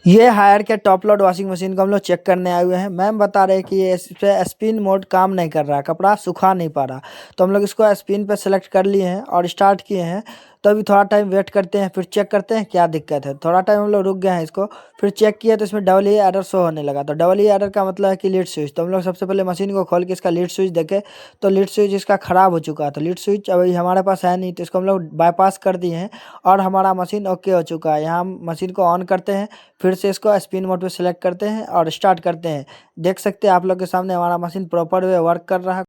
ये हायर के top load washing machine को हम लोग चेक करने आए हुए हैं। मैम बता रहे हैं कि ये इस पे स्पिन मोड काम नहीं कर रहा है, कपड़ा सूखा नहीं पा रहा। तो हम लोग इसको स्पिन पे सेलेक्ट कर लिए हैं और स्टार्ट किए हैं। तो अभी थोड़ा टाइम वेट करते हैं, फिर चेक करते हैं क्या दिक्कत है। थोड़ा टाइम हम लोग रुक गए हैं इसको, फिर चेक किया तो इसमें डबल ई एरर शो होने लगा। तो डबल ई एरर का मतलब है कि लीड स्विच। तो हम लोग सबसे पहले मशीन को खोल के इसका लीड स्विच देखे तो लीड स्विच इसका खराब हो चुका है। तो लीड स्विच अभी हमारे पास है नहीं, तो इसको हम लोग बाईपास कर दिए हैं और हमारा मशीन ओके हो चुका है। यहाँ हम मशीन को ऑन करते हैं, फिर से इसको स्पिन मोड पे सिलेक्ट करते हैं और स्टार्ट करते हैं। देख सकते हैं आप लोग के सामने हमारा मशीन प्रॉपर वे वर्क कर रहा है।